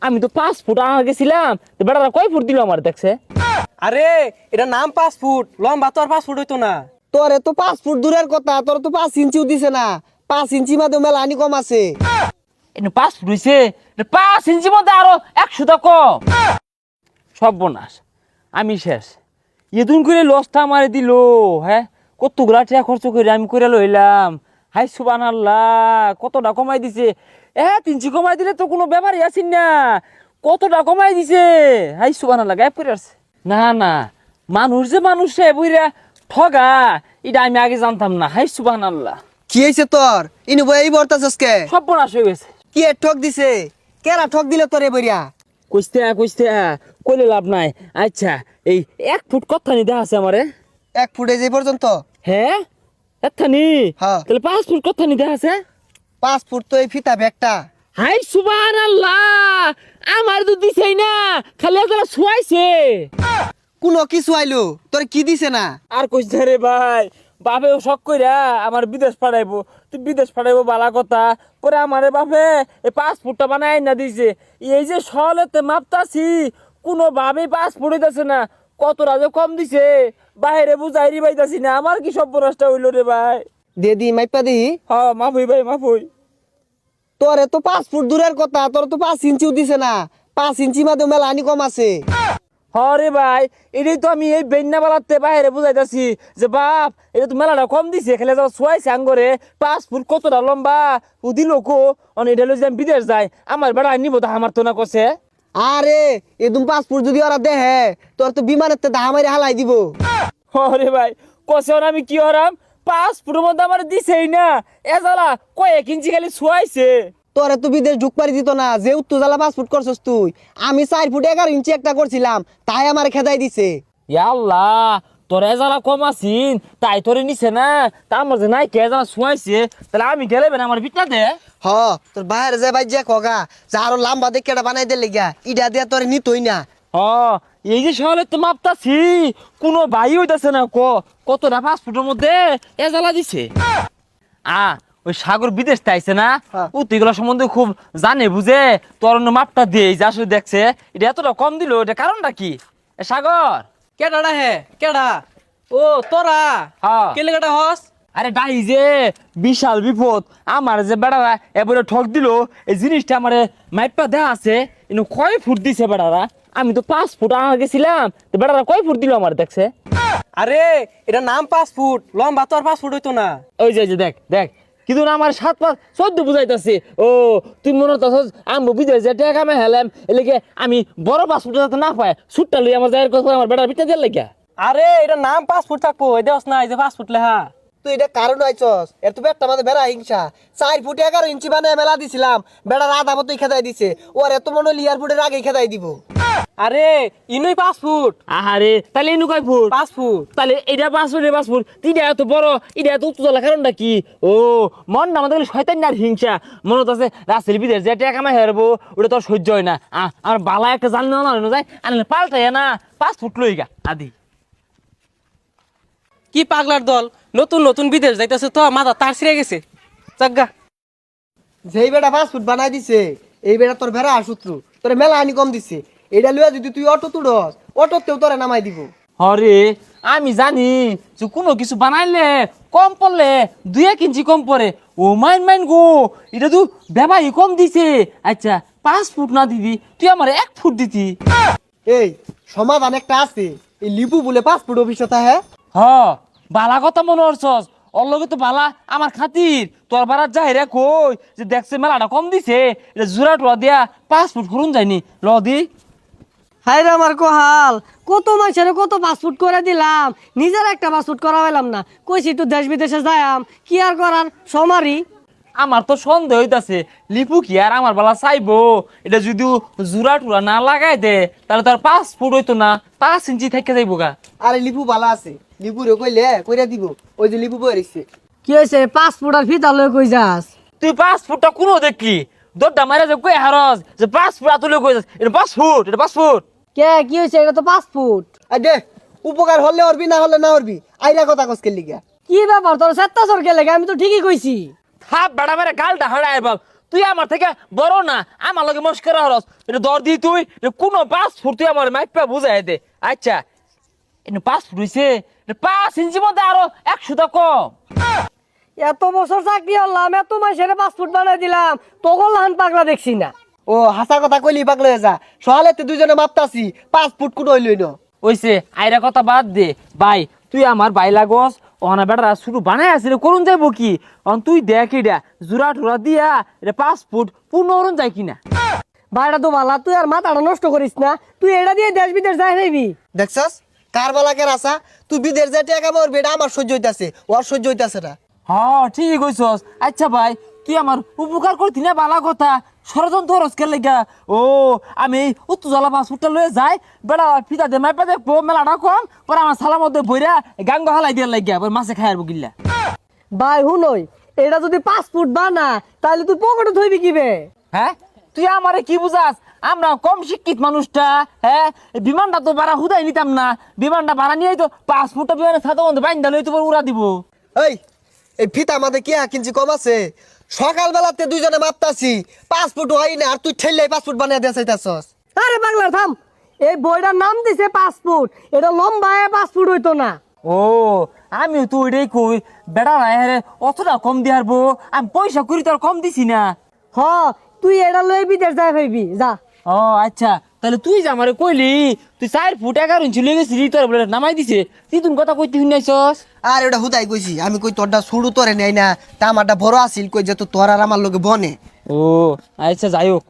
আমি তো 5 ফুট আগে গেছিলাম, তো বেটারা কয় ফুট দিল আমার দেখছে? আরে এটা নাম 5 ফুট, লম্বা তো আর 5 ফুট হইতো না। তোরে তো 5 ফুট দূরের কথা, তোর তো 5 ইঞ্চিও দিছে না। 5 ইঞ্চি মাঝে মেলা আনি কম আছে। এটা 5 ফুট হইছে, 5 ইঞ্চি মধ্যে আরো 100টা কম। সর্বনাশ, আমি শেষ। এদিন করে লসটা আমারে দিল। হ্যাঁ, কতগুলা টাকা খরচ করে আমি করে লইলাম। হাই সুবহানাল্লাহ, কতটা কমাই দিছে। 1 ইঞ্চি কমাই দিলে তো কোনো ব্যাপারই আছেন না। কতটা কমাই দিছে, হাই সুবহানাল্লাহ, গায়েব করে আসছে। না না, মানুষ যে মানুষে বইরা ঠগা, এটা আমি আগে জানতাম না। হাই সুবহানাল্লাহ, কি হয়েছে তোর? ইনু বই এই বর্তাছস কে? সর্বনাশ হয়ে গেছে। কি এর ঠক দিছে? কেরা ঠক দিলে তোরে বইরা? কইতে কইলে লাভ নাই। আচ্ছা, এই 1 ফুট কতখানি দেখা আছে আমারে? 1 ফুটে যে পর্যন্ত? হ্যাঁ, এতখানি? হ্যাঁ। তাহলে 5 ফুট কতখানি দেখা আছে? 5 ফুট তো এই ফিতা ব্যাগটা। হাই সুবহানাল্লাহ, আমার তো দিছেই না, খালি একলা শুয়াইছে। কোনো কিছু আইলো তোর কি দিছে না? আর কইছে রে ভাই, বাপেও শখ কইরা আমার বিদেশ পাঠাইবো। তুই বিদেশ পাঠাইবো বালা কথা, পরে আমারে বাপে এই 5 ফুটটা বানাই না দিছে। এই যে সলেতে মাপতাছি, কোনো ভাবে 5 ফুট হইতাছে না। কত রাজে কম দিছে, বাইরে বুঝাইরি পাইতাছি না। আমার কি সব নষ্ট হইলো রে ভাই? দে দি মাইপা দি। হ্যাঁ, মাফ হই ভাই, মাফ হই। তোরে তো 5 ফুট দূরের কথা, তোর তো 5 ইঞ্চিও দিছে না। 5 ইঞ্চি মাঝে মেলা আনি কম আছে। হরে ভাই, এটাই তো আমি এই বেন্না বালাতে বাইরে বুঝাইতাছি যে বাপ, এটা তো মেলাটা কম দিছে। খেলে যাওয়া শুয়াইছে আঙ্গরে 5 ফুট কতটা লম্বা ও দিল কো। এটা হলো যে আমি বিদেশ যাই, আমার বেড়া নিব তা আমার তো না কছে। আরে এদম 5 ফুট যদি ওরা দেহে, তোর তো বিমানের তে দাহা মারি হালাই দিব। হরে ভাই, কছে আমি কি হরাম? 5 ফুটের মধ্যে আমার দিছেই না। এ জ্বালা কয়েক ইঞ্চি খালি শুয়াইছে। তোরে তো বিদেশ ঢুক পারি দিত না, যে উত্তর জ্বালা 5 ফুট করছস তুই। আমি 4 ফুট 11 ইঞ্চি একটা করছিলাম, তাই আমার খেদাই দিছে। আল্লাহ, তোর এ জ্বালা কম আছিন তাই তোরে নিছে না। তা আমার যে নাই কে জ্বালা শুয়াইছে, তাহলে আমি গেলে বেন আমার বিটা দে। হ, তোর বাইরে যে ভাই যে খগা যা আরো লাম্বা দেখে এটা বানাই দিলে গিয়া ইডা দিয়া তোরে নিতই না। হ, এই যে শহরে তো মাপতাছি, কোনো ভাই হইতাছে না। কতটা 5 ফুটের মধ্যে এ জ্বালা দিছে। ওই সাগর বিদেশ আইছে না, হ্যাঁ। ও তো এগুলো সম্বন্ধে খুব জানে বুঝে। তোর অন্য মাপটা দিয়ে যা আসলে দেখছে এটা এতটা কম দিল, এটা কারণটা কি? সাগর, কেডাটা হে কেডা? ও তোরা হ্যাঁ। কেলে কেডা হস? আরে ডাই যে বিশাল বিপদ। আমার যে বেড়ারা এবারে ঠক দিল, এই জিনিসটা আমার মাইপা দেয়া আছে। ইনু কয় ফুট দিছে বেড়ারা? আমি তো 5 ফুট আগে গেছিলাম, তো বেড়ারা কয় ফুট দিল আমার দেখছে? আরে এটা নাম 5 ফুট, লম্বা তো আর 5 ফুট হইতো না। ওই যে দেখ দেখ, কিন্তু না আমার 7 5 14 বুঝাইতেছে। ও তুই মনে হতাছ আমি বিদেশ যে টাকা কামে হেলাম, এলাকে আমি বড় 5 ফুট যাতে না পাই সুটটা লই আমার যাই কথা আমার বেড়ার বিটা দিয়ে লাগিয়া। আরে এটা নাম 5 ফুট থাকবো, এই দেওস না এই যে 5 ফুট লেহা। তুই এটা কারণ আইছস, এর তো বেটা মাঝে বেড়া হিংসা। 4 ফুট 11 ইঞ্চি বানায় মেলা দিছিলাম, বেড়ার আধা মতোই খেদাই দিছে। ওর এত মনে হলো এয়ারপোর্টের আগে খেদাই দিব। আরে ইনুই 5 ফুট। আহারে, তাহলে ইনু কয় ফুট? 5 ফুট। তাহলে এটা 5 ফুট 5 ফুট, তিনটা এত বড়, এটা এত উচ্চতলা কারণটা কি? ও মন না আমাদের শয়তান আর হিংসা। মনে হচ্ছে রাসেল বিদেশ যে টাকা কামাই হারবো, ওটা তো আর সহ্য হয় না। আমার বালা একটা জানলে না যায়, আনলে পাল্টাই না 5 ফুট লই গা আদি। কি পাগলার দল, নতুন নতুন বিদেশ যাইতেছে তো মাথা তার ছিঁড়ে গেছে। জাগা যেই বেটা 5 ফুট বানাই দিছে, এই বেটা তোর বেড়া আর শত্রু, তোর মেলা আনি কম দিছে। এটা লইয়া যদি তুই অটো তুড়স, অটোতেও তোরে নামাই দিব। হরে, আমি জানি যে কোনো কিছু বানাইলে কম পড়লে 2 1 ইঞ্চি কম পড়ে। ও মাইন গো, এটা তো বেবাই কম দিছে। আচ্ছা 5 ফুট না দিদি, তুই আমার 1 ফুট দিতি। এই সমাধান একটা আছে, এই লিপু বলে 5 ফুট অভিজ্ঞতা। হ্যাঁ হ, বালা কথা মনে করছস। ওর লগে তো বালা আমার খাতির। তোর বারাত যাই রে কই যে দেখছে মেলাটা কম দিছে, এটা জোড়া টোয়া দিয়া 5 ফুট করুন যায়নি ল দি। হাই রে আমার কোহাল, কত মানুষের কত 5 ফুট করে দিলাম, নিজের একটা 5 ফুট করা হইলাম না। কইছি একটু দেশ বিদেশে যাইম, কি আর করার, সমারই। আমার তো সন্দেহ হইতাছে লিপু কি আর আমার বালা চাইবো। এটা যদি জোড়া টুরা না লাগাই দে, তাহলে তার 5 ফুট হইতো না, 5 ইঞ্চি থেকে যাইবো গা। আরে লিপু বালা আছে, লিপু রে কইলে কইরা দিব। ওই যে লিপু বই রইছে। কি হয়েছে 5 ফুট আর ফিতা লই কই যাস? তুই 5 ফুটটা কোনো দেখলি দরটা মারা যে কই হারস যে 5 ফুট আতুলে কই যাস? এটা 5 ফুট, এটা 5 ফুট। কে কি হয়েছে? এটা তো 5 ফুট। আর দে, উপকার হলে অরবি, না হলে না অরবি। আইরা কথা কসকে লিগা। কি ব্যাপার তোর সেত্তা সরকে লেগে? আমি তো ঠিকই কইছি। থাপ বেড়া মেরে গালটা হারায় বাপ। তুই আমার থেকে বড় না, আমার লগে মস্করা হরস, এটা দর দি তুই, এটা কোনো পাসপোর্ট তুই আমার মাইপা বুঝাই দে। আচ্ছা এটা পাসপোর্ট হইছে, 5 ইঞ্চি মধ্যে আরো 100টা কম। এত বছর চাকরি হলাম, এত মাসের পাসপোর্ট বানাই দিলাম, তখন লাহান পাগলা দেখছি না। ও হাসা কথা কইলি পাগল হয়ে যা, সহালে তুই দুজনে মাপতাছি 5 ফুট কোন হইলই না। ওইছে আইরা কথা বাদ দে ভাই, তুই আমার ভাই লাগস, ওখানে বেটারা শুরু বানাই আসলে করুন যাইব কি, তুই দেখ এটা জোড়া টোরা দিয়া এটা 5 ফুট পূর্ণ করুন যায় কিনা। ভাইটা তো ভালা, তুই আর মাথাটা নষ্ট করিস না, তুই এটা দিয়ে দেশ বিদেশ যাই নাইবি। দেখছস কারবালাকের আশা, তুই বিদেশ যা টাকা মরবি, এটা আমার সহ্য হইতাছে, ওর সহ্য হইতাছে না। হ্যাঁ ঠিক কইছস। আচ্ছা ভাই তুই আমার উপকার করতি না, বালা কথা, ষড়যন্ত্র রসকের লেগা। ও আমি উত্তজলা পাসপোর্টটা লয়ে যাই, বেড়া ফিতা দে মাইপা দেখবো মেলাটা কম, পরে আমার সালার মধ্যে বইরা গাঙ্গ হালাই দিয়ে লাগিয়া মাছে খাই আরবো গিল্লা। ভাই হুনই, এটা যদি পাসপোর্ট বানা তাহলে তুই পকেটে থইবি কিবে? হ্যাঁ তুই আমারে কি বুঝাস, আমরা কম শিক্ষিত মানুষটা, হ্যাঁ বিমানটা তো ভাড়া হুদাই নিতাম না, বিমানটা ভাড়া নিয়ে তো পাসপোর্টটা বিমানের সাথে মধ্যে বাইন্দা লই তো উড়া দিব। এই ফিতা আমাদের কি কিঞ্চি কম আছে? সকালবেলাতে দুইজনে মাপতাছি 5 ফুট হয় না, আর তুই ঠেললে পাসপোর্ট বানিয়ে দিয়ে চাইতাছস। আরে পাগলা থাম, এই বইটার নাম দিছে পাসপোর্ট, এটা লম্বা পাসপোর্ট হইতো না। ও আমিও তো ওইটাই কই, বেড়া নাই হ্যাঁ অতটা কম দিয়ে হারবো, আমি পয়সা করি তো আর কম দিছি না। হ, তুই এটা লয়ে বিদেশ যাই ভাইবি যা। ও আচ্ছা তাহলে তুই যে আমারে কইলি তুই 4 ফুট 11 ইঞ্চি লয়ে গেছিলি, তোর বলে নামাই দিছে, তুই তুমি কথা কইতে শুনাইছস। আর ওটা হুদাই কইছি, আমি কই তোরটা শুরু তোরে নেই না, তা আমারটা বড় আছিল, কই যে তো তোর আর আমার লগে বনে। ও আচ্ছা যাই হোক,